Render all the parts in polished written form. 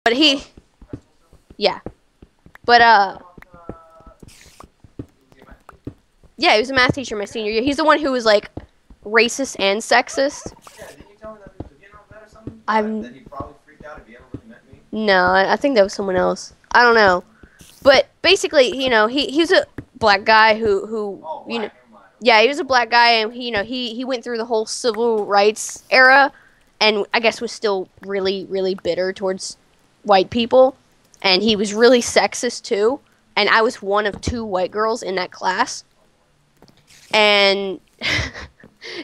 But he, yeah. But, yeah, he was a math teacher my senior year. He's the one who was, like, racist and sexist. Yeah, didn't you tell me that he was a Vietnam vet or something? That he probably freaked out if he ever really met me? No, I think that was someone else. I don't know. But basically, you know, he was a black guy who you know, yeah, he was a black guy, and he went through the whole civil rights era, and I guess was still really, really bitter towards white people, and he was really sexist too. And I was one of 2 white girls in that class, and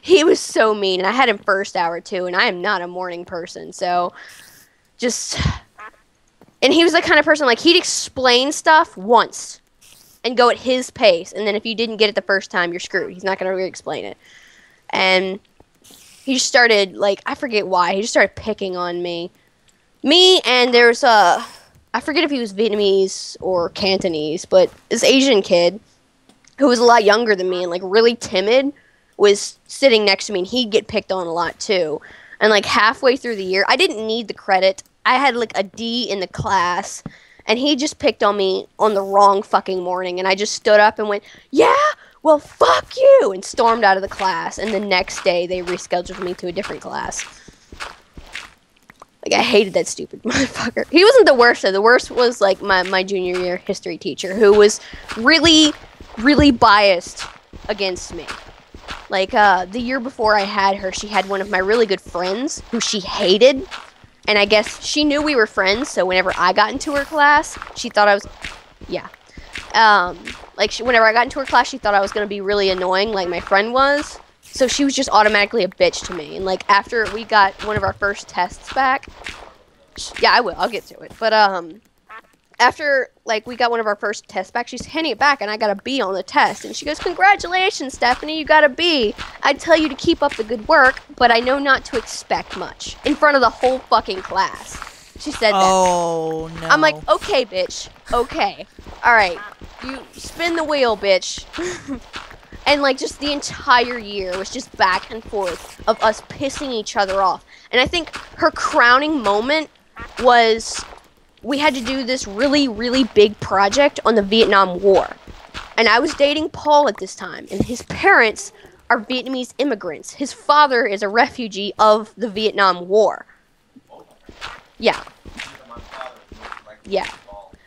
he was so mean. And I had him first hour too, and I am not a morning person, so just. And he was the kind of person, like, he'd explain stuff once and go at his pace, and then if you didn't get it the first time, you're screwed. He's not going to re-explain it. And he just started, like, I forget why, he just started picking on me. And there's I forget if he was Vietnamese or Cantonese, but this Asian kid who was a lot younger than me and, like, really timid was sitting next to me, and he'd get picked on a lot, too. And, like, halfway through the year, I didn't need the credit. I had, like, a D in the class, and he just picked on me on the wrong fucking morning, and I just stood up and went, yeah, well, fuck you, and stormed out of the class, and the next day they rescheduled me to a different class. Like, I hated that stupid motherfucker. He wasn't the worst, though. The worst was, like, my junior year history teacher, who was really, really biased against me. Like, the year before I had her, she had one of my really good friends who she hated. And I guess she knew we were friends, so whenever I got into her class, she thought I was, yeah. Whenever I got into her class, she thought I was going to be really annoying, like my friend was. So she was just automatically a bitch to me. And, like, after we got one of our first tests back, yeah, I will, I'll get to it. But, after, like, we got one of our first tests back, she's handing it back, and I got a B on the test. And she goes, congratulations, Stephanie, you got a B. I'd tell you to keep up the good work, but I know not to expect much. In front of the whole fucking class. She said that. Oh, no. I'm like, okay, bitch. Okay. All right. You spin the wheel, bitch. And, like, just the entire year was just back and forth of us pissing each other off. And I think her crowning moment was we had to do this really, really big project on the Vietnam War. And I was dating Paul at this time, and his parents are Vietnamese immigrants. His father is a refugee of the Vietnam War. Yeah. Yeah.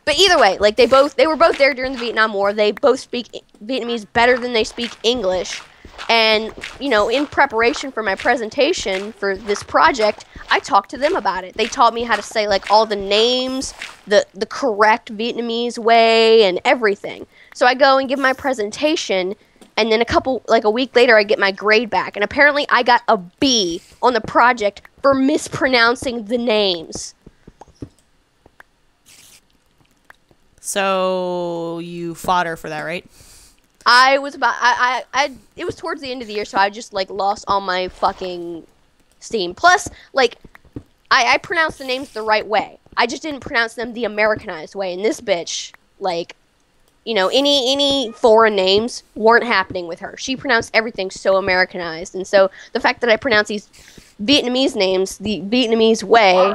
But either way, like, they were both there during the Vietnam War. They both speak Vietnamese better than they speak English. And, you know, in preparation for my presentation for this project, I talked to them about it. They taught me how to say, like, all the names, the correct Vietnamese way, and everything. So I go and give my presentation, and then a week later, I get my grade back. And apparently I got a B on the project for mispronouncing the names. So you fought her for that, right? It was towards the end of the year, so I just, like, lost all my fucking steam. Plus, like, I pronounced the names the right way. I just didn't pronounce them the Americanized way. And this bitch, like, you know, any foreign names weren't happening with her. She pronounced everything so Americanized. And so the fact that I pronounced these Vietnamese names the Vietnamese way,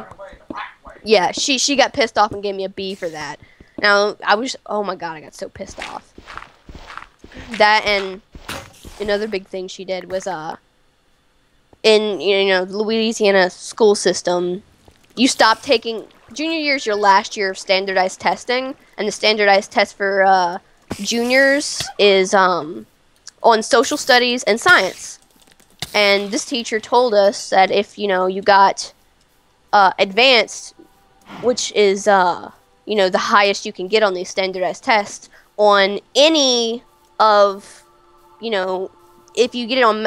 yeah, she got pissed off and gave me a B for that. Now, oh my god, I got so pissed off. That, and another big thing she did was, in, you know, the Louisiana school system, you stop taking, junior year is your last year of standardized testing, and the standardized test for, juniors is, on social studies and science. And this teacher told us that if, you know, you got, advanced, which is, you know, the highest you can get on these standardized tests, on any of, you know, if you get it on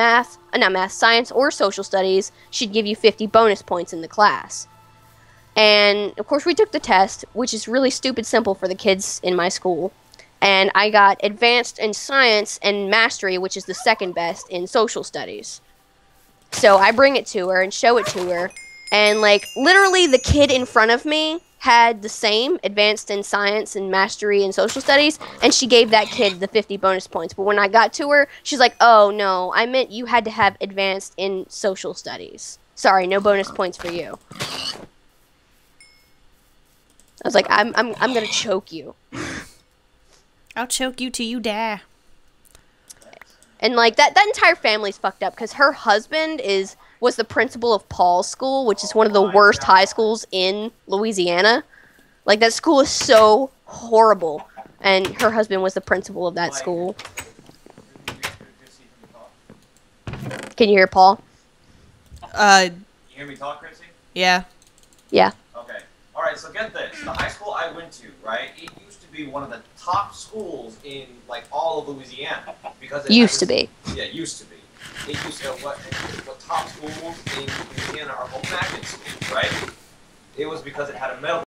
science or social studies, she'd give you 50 bonus points in the class. And, of course, we took the test, which is really stupid simple for the kids in my school. And I got advanced in science and mastery, which is the second best in social studies. So I bring it to her and show it to her. And, like, literally the kid in front of me had the same, advanced in science and mastery and social studies, and she gave that kid the 50 bonus points. But when I got to her, she's like, oh, no, I meant you had to have advanced in social studies. Sorry, no bonus points for you. I was like, I'm gonna choke you. I'll choke you till you die. And like that entire family's fucked up because her husband was the principal of Paul's school, which is one of the worst high schools in Louisiana. Like that school is so horrible, and her husband was the principal of that school. Can you hear Paul? You hear me talk, Chrissy? Yeah. Yeah. Okay. All right. So get this: the high school I went to, right? It used to be one of the top schools in like all of Louisiana because it Used to be. Yeah, it used to be. It used to what top schools in Louisiana are called magnet schools, right? It was because it had a metal